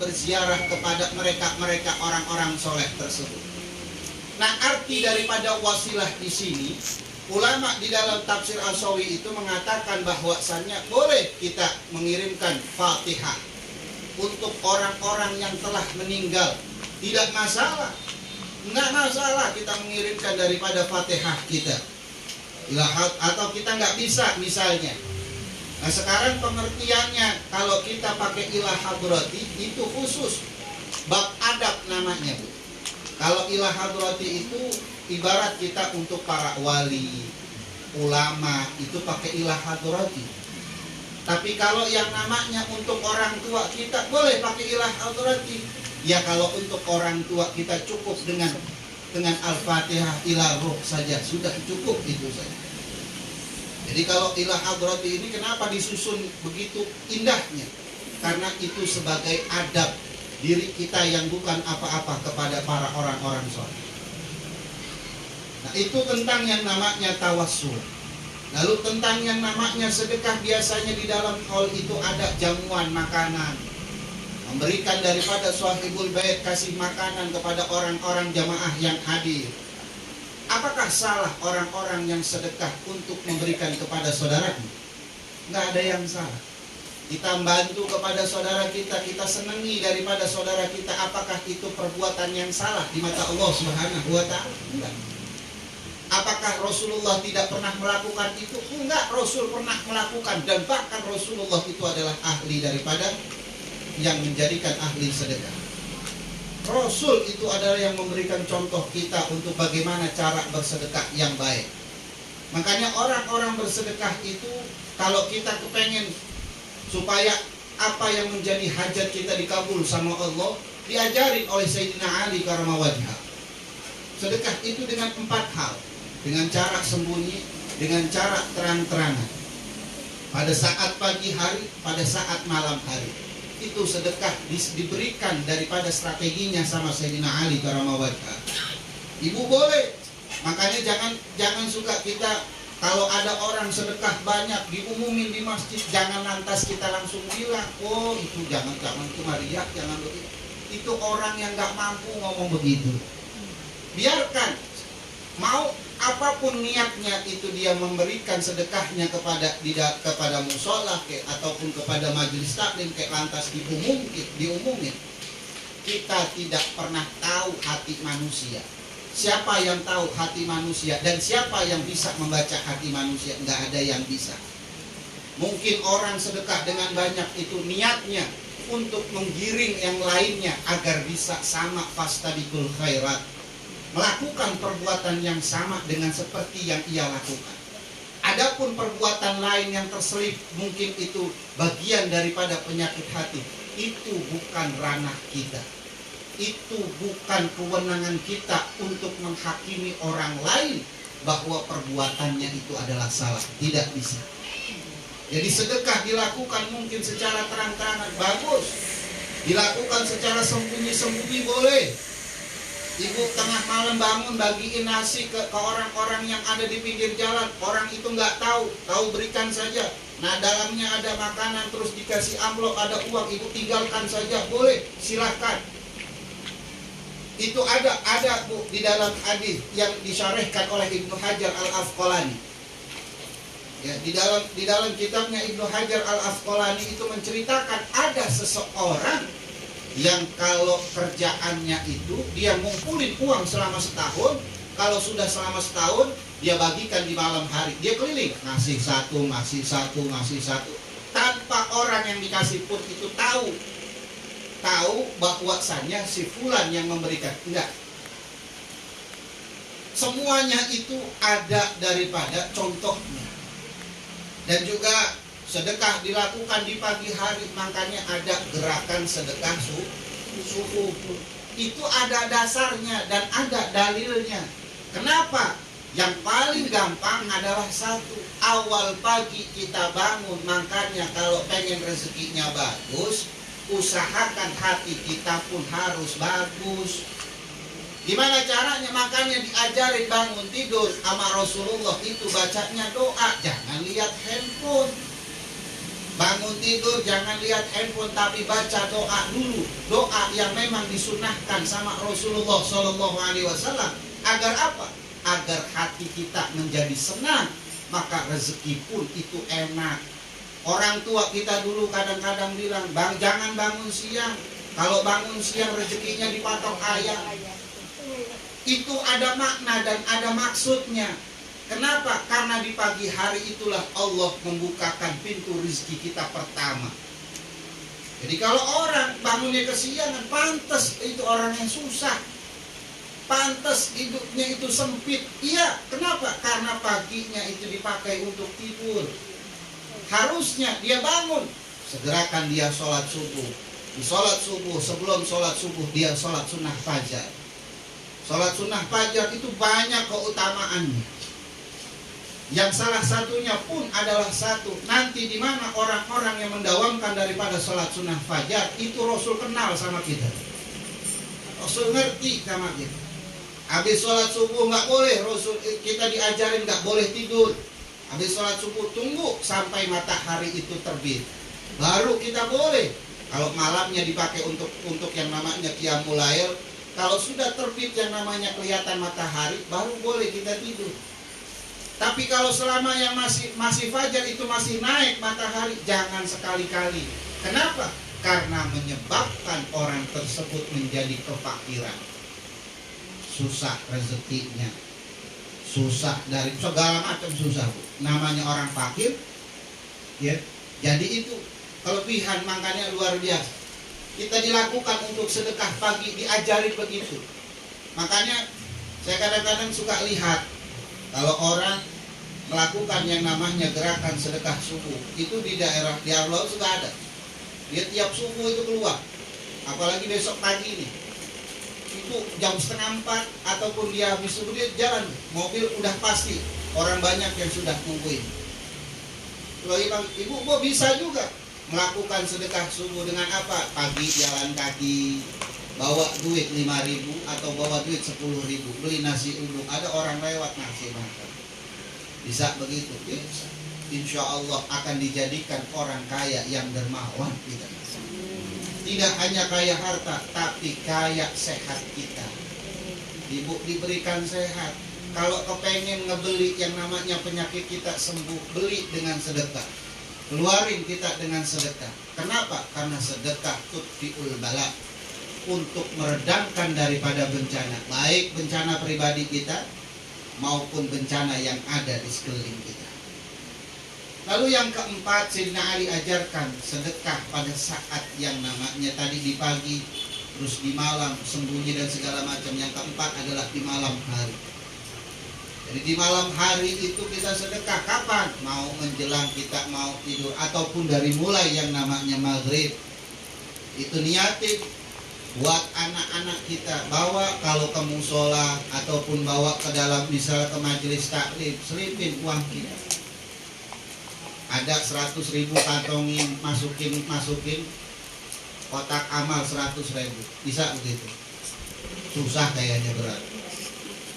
berziarah kepada mereka orang-orang soleh tersebut. Nah, arti daripada wasilah di sini, ulama di dalam tafsir Al-Sawi itu mengatakan bahwasannya boleh kita mengirimkan Fatihah untuk orang-orang yang telah meninggal. Tidak masalah. Enggak masalah kita mengirimkan daripada Fatihah kita. Atau kita nggak bisa misalnya. Nah, sekarang pengertiannya kalau kita pakai ilah hadrati itu khusus bab adab namanya, Bu. Kalau ilah hadrati itu ibarat kita untuk para wali, ulama itu pakai ilah hadrati. Tapi kalau yang namanya untuk orang tua kita boleh pakai ilah hadrati. Ya kalau untuk orang tua kita cukup dengan Al-Fatihah ilah ruh saja sudah cukup itu saja. Jadi kalau ilah hadrati ini kenapa disusun begitu indahnya? Karena itu sebagai adab diri kita yang bukan apa-apa kepada para orang-orang soleh. Nah, itu tentang yang namanya tawassul. Lalu tentang yang namanya sedekah, biasanya di dalam haul itu ada jamuan makanan. Memberikan daripada sahibul bait, kasih makanan kepada orang-orang jamaah yang hadir. Apakah salah orang-orang yang sedekah untuk memberikan kepada saudaranya? Nggak ada yang salah. Kita bantu kepada saudara kita, kita senangi daripada saudara kita. Apakah itu perbuatan yang salah di mata Allah Subhanahu wa Ta'ala? Enggak. Apakah Rasulullah tidak pernah melakukan itu? Enggak, Rasul pernah melakukan. Dan bahkan Rasulullah itu adalah ahli daripada yang menjadikan ahli sedekah. Rasul itu adalah yang memberikan contoh kita untuk bagaimana cara bersedekah yang baik. Makanya orang-orang bersedekah itu, kalau kita kepengen supaya apa yang menjadi hajat kita dikabul sama Allah, diajarin oleh Sayyidina Ali karamah wajhah. Sedekah itu dengan 4 hal. Dengan cara sembunyi, dengan cara terang-terangan. Pada saat pagi hari, pada saat malam hari. Itu sedekah diberikan daripada strateginya sama Sayyidina Ali karamah wajhah. Ibu boleh. Makanya jangan suka kita kalau ada orang sedekah banyak diumumin di masjid, jangan lantas kita langsung bilang, oh itu jangan cuma riak, jangan begitu. Itu orang yang nggak mampu ngomong begitu. Biarkan, mau apapun niatnya itu dia memberikan sedekahnya kepada musola ataupun kepada majelis taklim lantas diumumin. Kita tidak pernah tahu hati manusia. Siapa yang tahu hati manusia dan siapa yang bisa membaca hati manusia? Nggak ada yang bisa. Mungkin orang sedekah dengan banyak itu niatnya untuk menggiring yang lainnya agar bisa sama fastabiqul khairat, melakukan perbuatan yang sama dengan seperti yang ia lakukan. Adapun perbuatan lain yang terselip, mungkin itu bagian daripada penyakit hati, itu bukan ranah kita. Itu bukan kewenangan kita untuk menghakimi orang lain bahwa perbuatannya itu adalah salah. Tidak bisa. Jadi sedekah dilakukan mungkin secara terang-terangan, bagus. Dilakukan secara sembunyi-sembunyi boleh. Ibu tengah malam bangun bagiin nasi ke orang-orang yang ada di pinggir jalan. Orang itu nggak tahu berikan saja. Nah dalamnya ada makanan terus dikasih amplop, ada uang, ibu tinggalkan saja, boleh, silahkan. Itu ada Bu di dalam hadis yang disyarahkan oleh Ibnu Hajar Al-Asqalani. Ya, di dalam kitabnya Ibnu Hajar Al-Asqalani itu menceritakan ada seseorang yang kalau kerjaannya itu dia ngumpulin uang selama setahun, kalau sudah selama setahun dia bagikan di malam hari, dia keliling ngasih satu, tanpa orang yang dikasih pun itu tahu bahwasannya si fulan yang memberikan. Enggak, semuanya itu ada daripada contohnya. Dan juga sedekah dilakukan di pagi hari, makanya ada gerakan sedekah subuh. Itu ada dasarnya dan ada dalilnya. Kenapa? Yang paling gampang adalah satu, awal pagi kita bangun. Makanya kalau pengen rezekinya bagus, usahakan hati kita pun harus bagus. Gimana caranya? Makanya diajarin bangun tidur sama Rasulullah itu bacanya doa, jangan lihat handphone. Bangun tidur jangan lihat handphone tapi baca doa dulu. Doa yang memang disunahkan sama Rasulullah SAW. Agar apa? Agar hati kita menjadi senang. Maka rezeki pun itu enak. Orang tua kita dulu kadang-kadang bilang, "Bang, jangan bangun siang. Kalau bangun siang rezekinya dipatok ayam." Itu ada makna dan ada maksudnya. Kenapa? Karena di pagi hari itulah Allah membukakan pintu rezeki kita pertama. Jadi kalau orang bangunnya kesiangan, pantas itu orang yang susah. Pantas hidupnya itu sempit. Iya, kenapa? Karena paginya itu dipakai untuk tidur. Harusnya dia bangun, segerakan dia sholat subuh. Di sholat subuh, sebelum sholat subuh dia sholat sunnah fajar. Sholat sunnah fajar itu banyak keutamaannya. Yang salah satunya pun adalah satu, nanti di mana orang-orang yang mendawamkan daripada sholat sunnah fajar itu Rasul kenal sama kita. Rasul ngerti sama kita. Habis sholat subuh nggak boleh, Rasul kita diajarin nggak boleh tidur. Habis sholat subuh tunggu sampai matahari itu terbit, baru kita boleh. Kalau malamnya dipakai untuk yang namanya qiyamul lail, kalau sudah terbit yang namanya kelihatan matahari, baru boleh kita tidur. Tapi kalau selama yang masih fajar itu masih naik matahari, jangan sekali-kali. Kenapa? Karena menyebabkan orang tersebut menjadi kefakiran. Susah rezekinya. Susah dari segala macam susah. Namanya orang fakir. Ya. Jadi itu kelebihan, makanya luar biasa. Kita dilakukan untuk sedekah pagi, diajari begitu. Makanya saya kadang-kadang suka lihat kalau orang melakukan yang namanya gerakan sedekah subuh, itu di daerah di Arlau sudah ada. Dia tiap subuh itu keluar. Apalagi besok pagi ini. Itu jam 3:30 ataupun dia habis subuh dia jalan. Mobil udah pasti orang banyak yang sudah nungguin. Kalau ibu bisa juga melakukan sedekah subuh dengan apa? Pagi jalan kaki, bawa duit 5.000 atau bawa duit 10.000, beli nasi uduk. Ada orang lewat nasi makan. Bisa begitu? Bisa. Insya Allah akan dijadikan orang kaya yang dermawan kita. Tidak hanya kaya harta, tapi kaya sehat kita. Ibu diberikan sehat. Kalau kepengen ngebeli yang namanya penyakit kita sembuh, beli dengan sedekah. Keluarin kita dengan sedekah. Kenapa? Karena sedekah tutfi'ul bala, untuk meredamkan daripada bencana, baik bencana pribadi kita maupun bencana yang ada di sekeliling kita. Lalu yang keempat, Sayyidina Ali ajarkan sedekah pada saat yang namanya tadi di pagi, terus di malam, sembunyi dan segala macam. Yang keempat adalah di malam hari. Jadi di malam hari itu kita sedekah kapan? Mau menjelang kita mau tidur, ataupun dari mulai yang namanya maghrib. Itu niatin buat anak-anak kita, bawa kalau ke musola ataupun bawa ke dalam misalnya ke majelis taklim, selipin uang kita. Ada 100.000 kantongin, masukin kotak amal 100.000. Bisa begitu? Susah kayaknya, berat.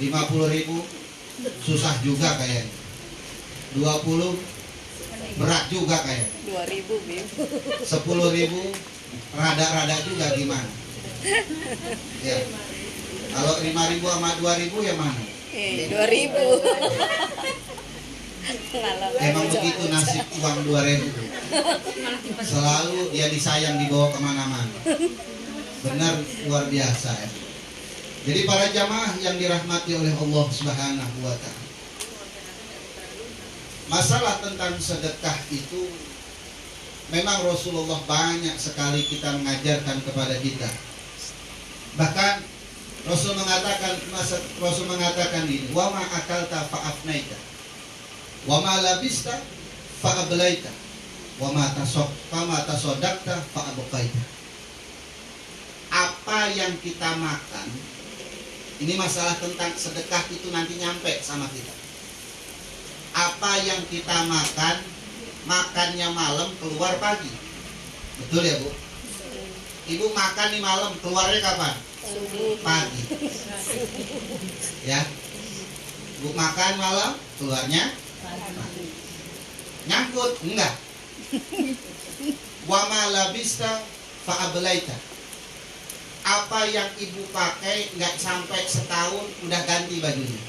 50.000 susah juga kayaknya. 20 berat juga kayaknya. 2.000 Bim. 10.000 rada-rada juga gimana? Ya. Kalau 5.000 sama 2.000 yang mana? 2.000. Emang begitu nasib uang 2.000. Selalu dia disayang dibawa kemana-mana. Benar luar biasa ya. Jadi para jamaah yang dirahmati oleh Allah Subhanahu wa ta'ala, masalah tentang sedekah itu memang Rasulullah banyak sekali kita mengajarkan kepada kita. Bahkan Rasul mengatakan ini, wa ma akalta fa afnaita, wa ma labista fa ablaita, wa ma tasaddaqta fa abqaita. Apa yang kita makan, ini masalah tentang sedekah itu nanti nyampe sama kita. Apa yang kita makan, makannya malam, keluar pagi. Betul ya Bu? Ibu makan di malam, keluarnya kapan? Pagi. Ya. Bu makan malam, keluarnya pagi. Nyangkut? Enggak. Wa ma labista fa ablaita. Apa yang ibu pakai nggak sampai setahun udah ganti bajunya.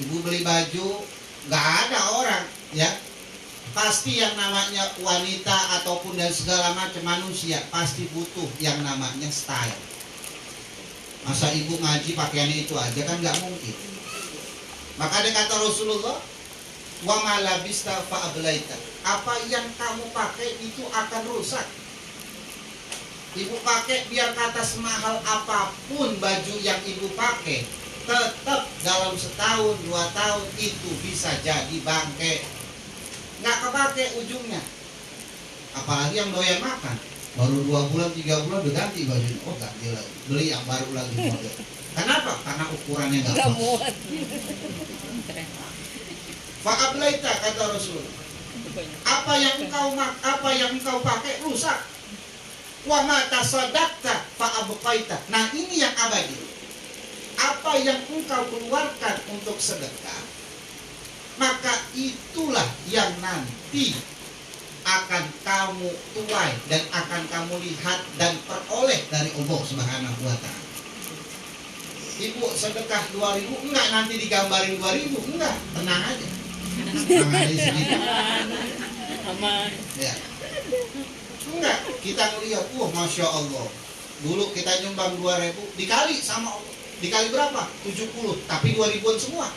Ibu beli baju, nggak ada orang, ya. Pasti yang namanya wanita ataupun dan segala macam manusia pasti butuh yang namanya style. Masa ibu ngaji pakaiannya itu aja kan nggak mungkin. Maka ada kata Rasulullah, wa ma labista fa ablaita. Apa yang kamu pakai itu akan rusak. Ibu pakai biar kata semahal apapun baju yang ibu pakai, tetap dalam setahun 2 tahun itu bisa jadi bangke. Nggak kepake ujungnya. Apalagi yang doyan makan, baru 2 bulan 3 bulan udah ganti bajunya. Oh ganti lagi, beli yang baru lagi model. Kenapa? Karena ukurannya nggak pas. muat. Fa'ablaita kata Rasul. Apa yang engkau pakai rusak. Wa ma tasaddaqta fa'abqaita. Nah ini yang abadi. Apa yang engkau keluarkan untuk sedekah, maka itulah yang nanti akan kamu tuai dan akan kamu lihat dan peroleh dari Allah Subhanahu wa taala. Ibu sedekah 2.000, enggak nanti digambarin 2.000, enggak, tenang aja. Tenang aja sedikit. Aman. Ya. Enggak, kita ngelihat, Masya Allah. Dulu kita nyumbang 2.000, dikali sama Allah. Dikali berapa? 70, tapi 2.000-an semua.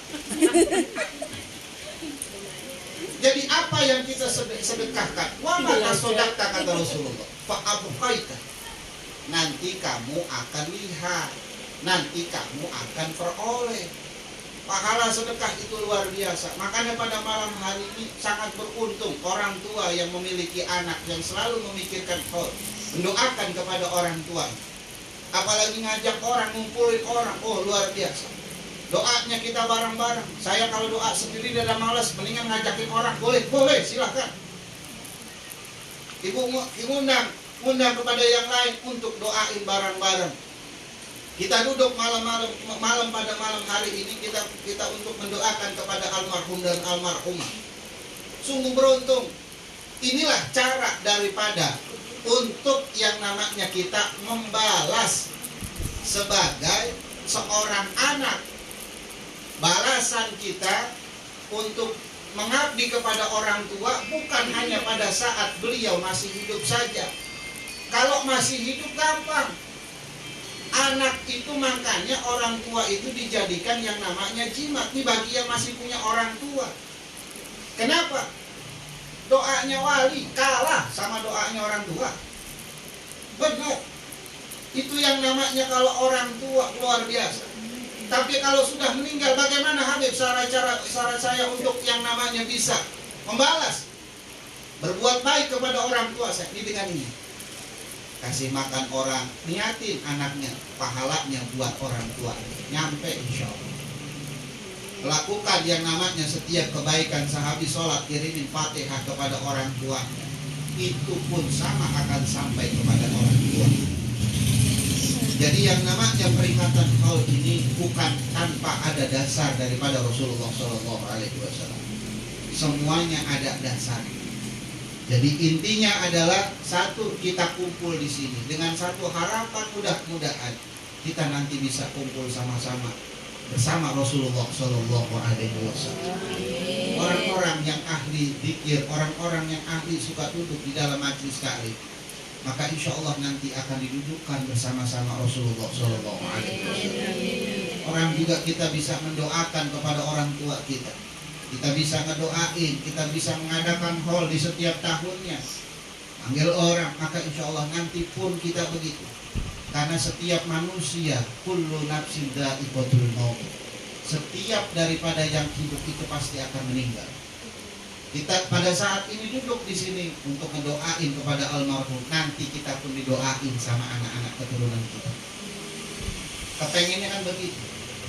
Jadi apa yang kita sedekahkan? Wa ma tasodakta kata Rasulullah. Fa'abqaita. Nanti kamu akan lihat. Nanti kamu akan peroleh. Pahala sedekah itu luar biasa. Makanya pada malam hari ini sangat beruntung orang tua yang memiliki anak yang selalu memikirkan mendoakan kepada orang tua. Apalagi ngajak orang, ngumpulin orang. Oh luar biasa. Doanya kita bareng-bareng. Saya kalau doa sendiri udah malas, mendingan ngajakin orang. Boleh, silahkan. Ibu undang kepada yang lain untuk doain bareng-bareng. Kita duduk malam pada malam hari ini kita untuk mendoakan kepada almarhum dan almarhumah. Sungguh beruntung. Inilah cara daripada untuk yang namanya kita membalas sebagai seorang anak. Balasan kita untuk mengabdi kepada orang tua bukan hanya pada saat beliau masih hidup saja. Kalau masih hidup gampang. Anak itu makanya orang tua itu dijadikan yang namanya jimat. Ini bagi yang masih punya orang tua. Kenapa? Doanya wali kalah sama doanya orang tua. Benar. Itu yang namanya kalau orang tua luar biasa. Tapi kalau sudah meninggal, bagaimana Habib cara saya untuk yang namanya bisa membalas, berbuat baik kepada orang tua saya? Ini dengan ini, kasih makan orang, niatin anaknya, pahalanya buat orang tua, nyampe insya Allah. Lakukan yang namanya setiap kebaikan sehabis sholat, kirimin Fatihah kepada orang tuanya, itu pun sama akan sampai kepada orang tua. Jadi yang namanya peringatan haul ini bukan tanpa ada dasar daripada Rasulullah SAW. Semuanya ada dasar. Jadi intinya adalah satu, kita kumpul di sini dengan satu harapan mudah-mudahan kita nanti bisa kumpul sama-sama bersama Rasulullah SAW. Orang-orang yang ahli zikir, orang-orang yang ahli suka duduk di dalam majlis taklim, maka insya Allah nanti akan didudukkan bersama-sama Rasulullah SAW. Orang juga kita bisa mendoakan kepada orang tua kita. Kita bisa ngedoain, kita bisa mengadakan haul di setiap tahunnya. Panggil orang, maka insya Allah nanti pun kita begitu. Karena setiap manusia, kullu nafsin dha'iqatul maut. Setiap daripada yang hidup itu pasti akan meninggal. Kita pada saat ini duduk di sini untuk mendoain kepada almarhum, nanti kita pun didoain sama anak-anak keturunan kita. Kepengennya kan begitu.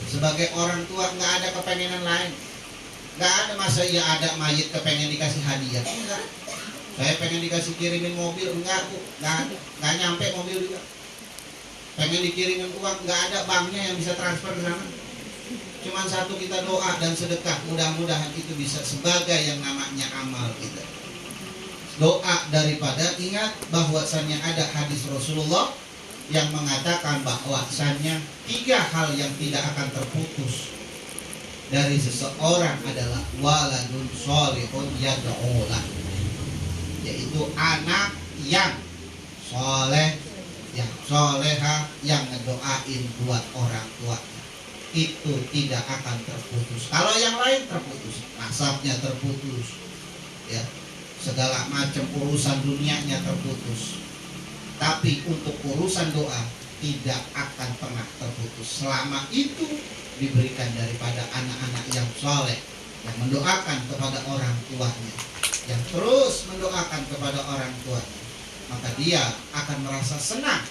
Sebagai orang tua nggak ada kepengenan lain. Nggak ada masa ya ada mayit kepengen dikasih hadiah. Enggak. Saya pengen dikasih kirimin mobil, enggak bu, nggak nyampe mobil juga. Pengen dikirimin uang, nggak ada banknya yang bisa transfer ke sana. Cuman satu, kita doa dan sedekah, mudah-mudahan itu bisa sebagai yang namanya amal kita. doa daripada, ingat bahwasannya ada hadis Rasulullah yang mengatakan bahwasannya 3 hal yang tidak akan terputus dari seseorang adalah waladun sholihun yad'u lah, yaitu anak yang soleh, yang soleha, yang ngedoain buat orang tuanya. Itu tidak akan terputus. Kalau yang lain terputus, nasabnya terputus, ya, segala macam urusan dunianya terputus. Tapi untuk urusan doa tidak akan pernah terputus selama itu diberikan daripada anak-anak yang soleh, yang mendoakan kepada orang tuanya, yang terus mendoakan kepada orang tuanya, maka dia akan merasa senang.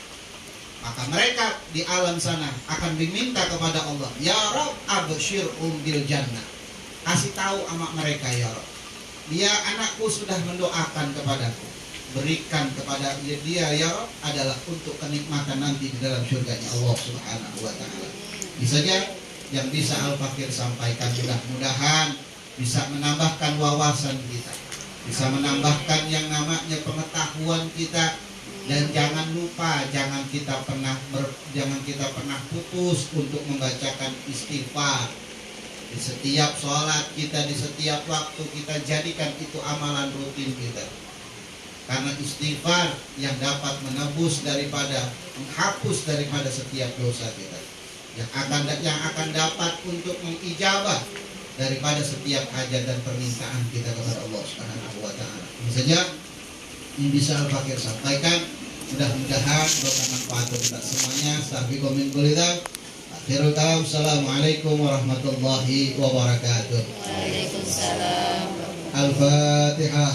Maka mereka di alam sana akan diminta kepada Allah, ya Rabb abshir bil jannah, kasih tahu sama mereka, ya Rabb, dia anakku sudah mendoakan kepadaku, berikan kepada dia ya Rabb adalah untuk kenikmatan nanti di dalam surganya Allah Subhanahu wa taala. Bisa saja yang bisa Al-Fakir sampaikan, mudah-mudahan bisa menambahkan wawasan kita, bisa menambahkan yang namanya pengetahuan kita, dan jangan lupa jangan kita pernah putus untuk membacakan istighfar di setiap sholat kita, di setiap waktu kita jadikan itu amalan rutin kita. Karena istighfar yang dapat menebus daripada, menghapus daripada setiap dosa kita, yang akan dapat untuk mengijabah daripada setiap hajat dan permintaan kita kepada Allah Subhanahu wa taala. Ini saja yang bisa Al-Fakir sampaikan. Mudah-mudahan bermanfaat untuk kita semuanya. Sabiqo min kulidam. Akhirul kalam. Assalamualaikum warahmatullahi wabarakatuh. Waalaikumsalam. Al-Fatihah.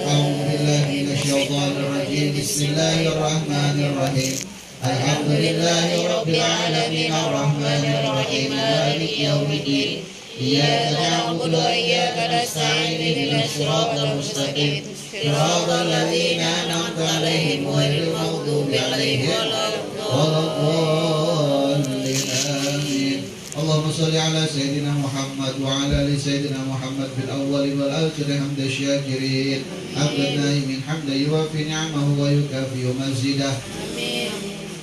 A'udzubillahi minasyaitonir rajim. Bismillahirrahmanirrahim. Alhamdulillahi rabbil alamin arrahmanir rahim maliki yaumiddin. Iyyaka na'budu wa iyyaka nasta'in ihdinas siratal mustaqim siratal ladzina an'amta 'alaihim ghairil maghdubi 'alaihim waladdallin. Amin. Allahumma shalli ala sayyidina Muhammad wa ala ali sayyidina Muhammad fil awwal wal akhir hamda syakirin hamdan naimin hamdan yuwafi ni'amahu wa yukafi mazidah.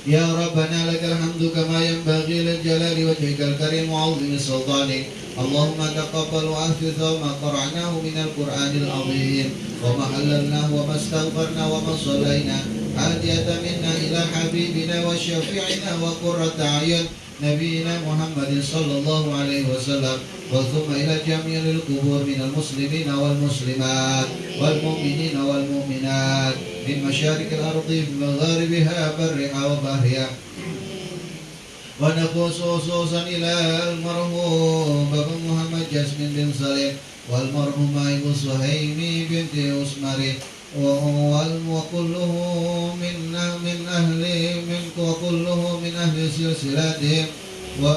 Ya Rabbana lakal hamdu kama yanbaghi lil jalali wajhikal karim wa 'azimi sultanik. Allahumma taqabbal wa ahfidh ma qara'nahu minal Qur'anil 'azim wa ma halalnahu wa ma astaghfarna wa ma shallaina hadiyatan minna ila habibina wa syafi'ina wa qurrata a'yun nabiyina Muhammadin sallallahu alaihi wasallam wa thumma ila jami'il qubur minal muslimina wal muslimat wal mu'minina wal mu'minat min masyariqil ardi wa magharibiha barriha wa bahriha. Wa naqulu khususan ila al-marhum Bapak Muhammad Jasmin bin Salim wal marhumah Ibu Suhaimi binti Usmari wa kulluhum min ahli silsilatihim wa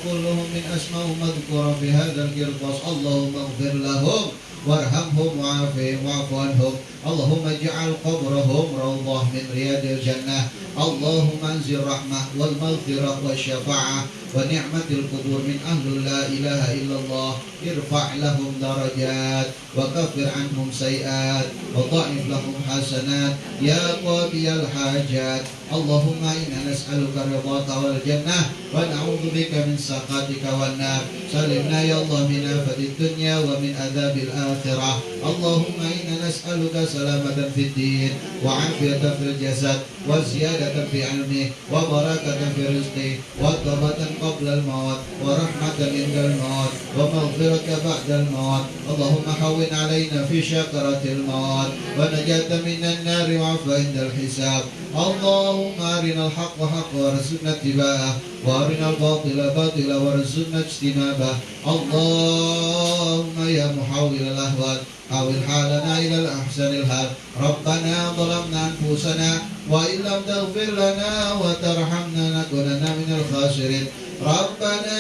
kulluhum min asma'u madhkura fi hadzal qirtas. Allahumma ighfir lahum warhamhum wa'afihim wa'fu anhum. Allahumma ij'al qabrahum rawdah min riyadil jannah. Allahumma anzil rahmah wal maghfirah wa syafa'ah wa ni'matil qubur min ahli la ilaha illallah. Irfa' lahum darajat wa kafir anhum sayiat wa dha'if lahum hasanat ya qadiyal hajat. Allahumma inna nas'aluka ridhaka wal jannah wa na'udzu bika min sakhatika wan nar. Salimna ya Allah min afatid dunya wa min adzabil akhirah. Allahumma inna nas'aluka salamatan fid din wa 'afiyatan fil jasad wa ziyadatan fi 'ilmi wa barakatan fi rizqi wa tawbatan qabla al-maut wa rahmatan indal maut wa maghfiratan ba'da al-maut. Allahumma hawwin 'alaina fi syakaratil maut wa najatan minan nar wa 'afwa indal hisab. Allahumma arinal haqqa haqqan warzuqna ittiba'ah wa arinal batila batila warzuqna ijtinabah. Allahumma ya muhawwilal ahwal hawil halana ilal ahsanil hal. Rabbana zalamna anfusana wa illam taghfir lana wa tarhamna nakunanna minal khasirin. Rabbana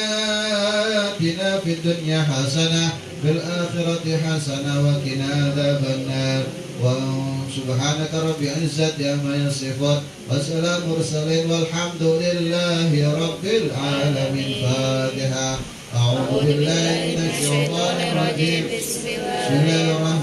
atina fid dunya hasanah fil akhirati hasanah wa qina adzabannar. Wa subhanaka rabbil izzati amma yasifun wa salamun mursalin walhamdulillahi rabbil alamin. Fatiha. A'udzu billahi minasy syaithanir rajim. Bismillahirrahmanirrahim.